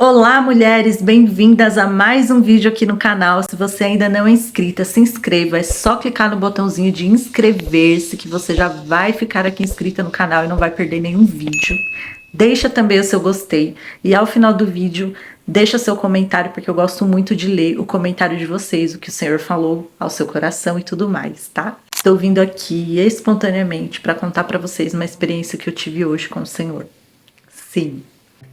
Olá, mulheres, bem-vindas a mais um vídeo aqui no canal. Se você ainda não é inscrita, se inscreva. É só clicar no botãozinho de inscrever-se que você já vai ficar aqui inscrita no canal e não vai perder nenhum vídeo. Deixa também o seu gostei e ao final do vídeo deixa seu comentário, porque eu gosto muito de ler o comentário de vocês, o que o Senhor falou ao seu coração e tudo mais, tá? Estou vindo aqui espontaneamente para contar para vocês uma experiência que eu tive hoje com o Senhor. Sim.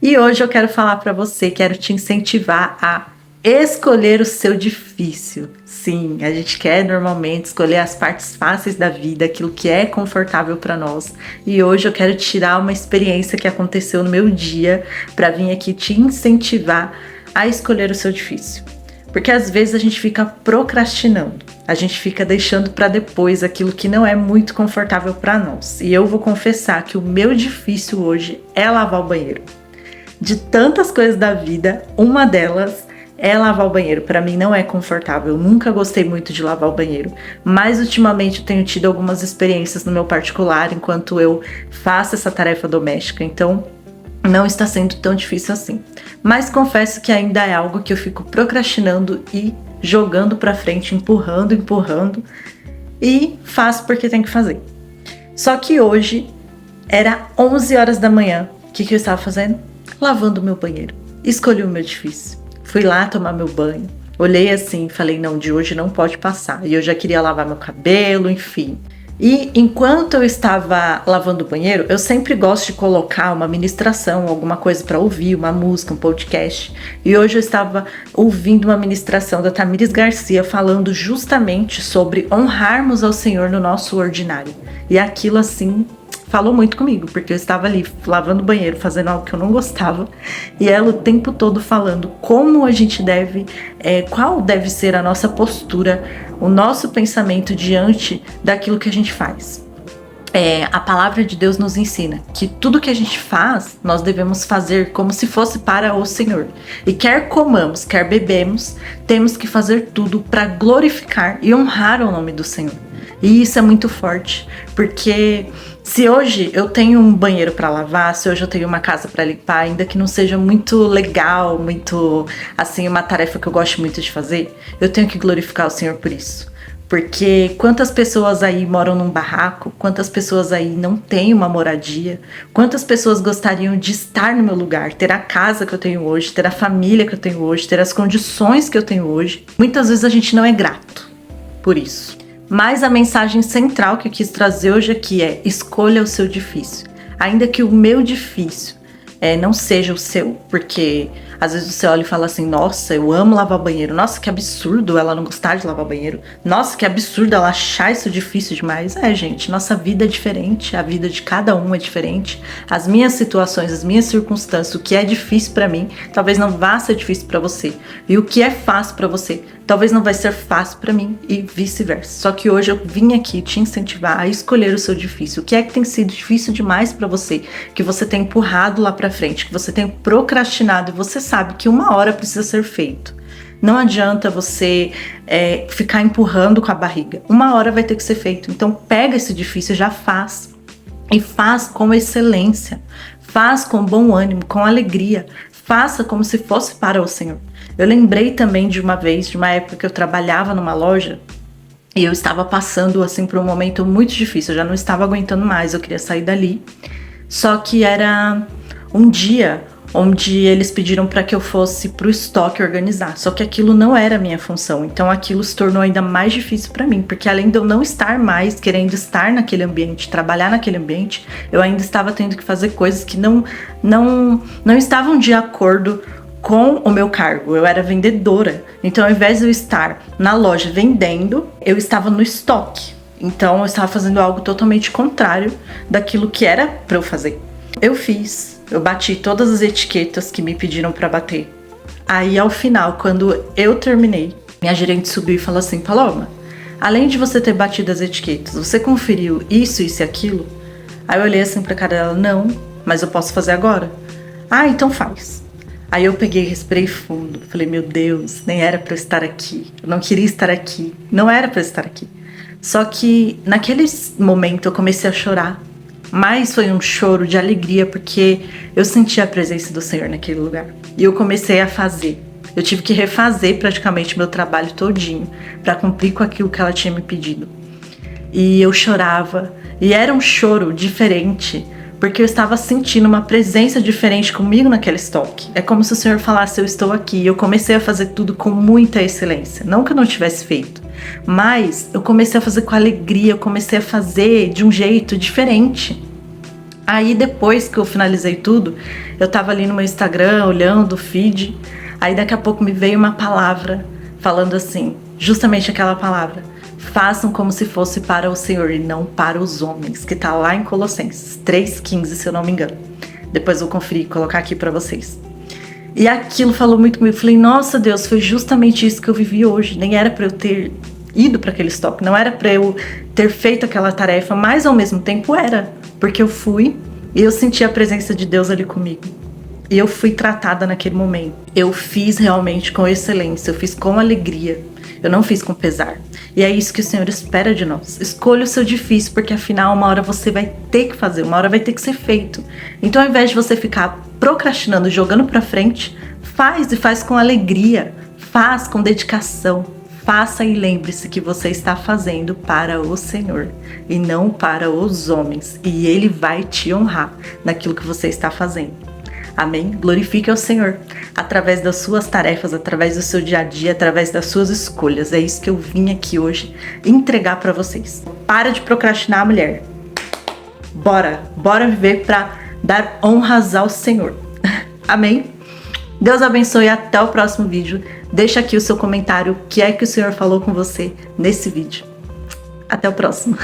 E hoje eu quero falar para você, quero te incentivar a escolher o seu difícil. Sim, a gente quer normalmente escolher as partes fáceis da vida, aquilo que é confortável para nós. E hoje eu quero tirar uma experiência que aconteceu no meu dia para vir aqui te incentivar a escolher o seu difícil. Porque às vezes a gente fica procrastinando, a gente fica deixando para depois aquilo que não é muito confortável para nós. E eu vou confessar que o meu difícil hoje é lavar o banheiro. De tantas coisas da vida, uma delas é lavar o banheiro. Para mim não é confortável, eu nunca gostei muito de lavar o banheiro, mas ultimamente eu tenho tido algumas experiências no meu particular enquanto eu faço essa tarefa doméstica, então não está sendo tão difícil assim. Mas confesso que ainda é algo que eu fico procrastinando e jogando para frente, empurrando e faço porque tem que fazer. Só que hoje era 11 horas da manhã, o que eu estava fazendo? Lavando o meu banheiro. Escolhi o meu difícil. Fui lá tomar meu banho. Olhei assim e falei, não, de hoje não pode passar. E eu já queria lavar meu cabelo, enfim. E enquanto eu estava lavando o banheiro, eu sempre gosto de colocar uma ministração, alguma coisa para ouvir, uma música, um podcast. E hoje eu estava ouvindo uma ministração da Tamires Garcia falando justamente sobre honrarmos ao Senhor no nosso ordinário. E aquilo assim falou muito comigo, porque eu estava ali lavando o banheiro, fazendo algo que eu não gostava, e ela o tempo todo falando como a gente deve, qual deve ser a nossa postura, o nosso pensamento diante daquilo que a gente faz. A palavra de Deus nos ensina que tudo que a gente faz, nós devemos fazer como se fosse para o Senhor. E quer comamos, quer bebemos, temos que fazer tudo para glorificar e honrar o nome do Senhor. E isso é muito forte, porque se hoje eu tenho um banheiro para lavar, se hoje eu tenho uma casa para limpar, ainda que não seja muito legal, muito assim, uma tarefa que eu gosto muito de fazer, eu tenho que glorificar o Senhor por isso. Porque quantas pessoas aí moram num barraco, quantas pessoas aí não têm uma moradia, quantas pessoas gostariam de estar no meu lugar, ter a casa que eu tenho hoje, ter a família que eu tenho hoje, ter as condições que eu tenho hoje. Muitas vezes a gente não é grato por isso. Mas a mensagem central que eu quis trazer hoje aqui é: escolha o seu difícil. Ainda que o meu difícil não seja o seu, porque às vezes você olha e fala assim, nossa, eu amo lavar banheiro, nossa, que absurdo ela não gostar de lavar banheiro, nossa, que absurdo ela achar isso difícil demais. Gente, nossa vida é diferente, a vida de cada um é diferente, as minhas situações, as minhas circunstâncias, o que é difícil pra mim, talvez não vá ser difícil pra você, e o que é fácil pra você, talvez não vai ser fácil pra mim e vice-versa. Só que hoje eu vim aqui te incentivar a escolher o seu difícil. O que é que tem sido difícil demais pra você, que você tem empurrado lá pra frente, que você tem procrastinado e você sabe que uma hora precisa ser feito. Não adianta você ficar empurrando com a barriga. Uma hora vai ter que ser feito. Então pega esse difícil e já faz. E faz com excelência. Faz com bom ânimo, com alegria. Faça como se fosse para o Senhor. Eu lembrei também de uma vez, de uma época que eu trabalhava numa loja e eu estava passando assim por um momento muito difícil. Eu já não estava aguentando mais, eu queria sair dali. Só que era um dia onde eles pediram para que eu fosse para o estoque organizar. Só que aquilo não era a minha função, então aquilo se tornou ainda mais difícil para mim, porque além de eu não estar mais querendo estar naquele ambiente, trabalhar naquele ambiente, eu ainda estava tendo que fazer coisas que não estavam de acordo com o meu cargo. Eu era vendedora, então ao invés de eu estar na loja vendendo, eu estava no estoque. Então eu estava fazendo algo totalmente contrário daquilo que era para eu fazer. Eu bati todas as etiquetas que me pediram para bater. Aí ao final, quando eu terminei, minha gerente subiu e falou assim, Paloma, além de você ter batido as etiquetas, você conferiu isso e aquilo? Aí eu olhei assim pra cara dela, não, mas eu posso fazer agora? Ah, então faz. Aí eu peguei, respirei fundo, falei, meu Deus, nem era pra eu estar aqui, eu não queria estar aqui, não era pra eu estar aqui. Só que naquele momento eu comecei a chorar, mas foi um choro de alegria porque eu senti a presença do Senhor naquele lugar. E eu comecei a fazer. Eu tive que refazer praticamente meu trabalho todinho para cumprir com aquilo que ela tinha me pedido. E eu chorava, e era um choro diferente, porque eu estava sentindo uma presença diferente comigo naquele estoque. É como se o Senhor falasse, eu estou aqui. E eu comecei a fazer tudo com muita excelência. Não que eu não tivesse feito, mas eu comecei a fazer com alegria, eu comecei a fazer de um jeito diferente. Aí depois que eu finalizei tudo, eu tava ali no meu Instagram, olhando o feed, aí daqui a pouco me veio uma palavra falando assim, justamente aquela palavra: façam como se fosse para o Senhor e não para os homens, que tá lá em Colossenses 3,15, se eu não me engano. Depois eu vou conferir e colocar aqui para vocês. E aquilo falou muito comigo. Falei, nossa Deus, foi justamente isso que eu vivi hoje. Nem era para eu ter ido para aquele estoque, não era para eu ter feito aquela tarefa, mas ao mesmo tempo era, porque eu fui e eu senti a presença de Deus ali comigo. E eu fui tratada naquele momento. Eu fiz realmente com excelência, eu fiz com alegria. Eu não fiz com pesar. E é isso que o Senhor espera de nós. Escolha o seu difícil, porque afinal uma hora você vai ter que fazer, uma hora vai ter que ser feito. Então ao invés de você ficar procrastinando, jogando pra frente, faz e faz com alegria, faz com dedicação. Faça e lembre-se que você está fazendo para o Senhor e não para os homens. E Ele vai te honrar naquilo que você está fazendo. Amém? Glorifique ao Senhor através das suas tarefas, através do seu dia a dia, através das suas escolhas. É isso que eu vim aqui hoje entregar para vocês. Para de procrastinar, mulher. Bora viver para dar honras ao Senhor. Amém? Deus abençoe e até o próximo vídeo. Deixa aqui o seu comentário, o que é que o Senhor falou com você nesse vídeo. Até o próximo.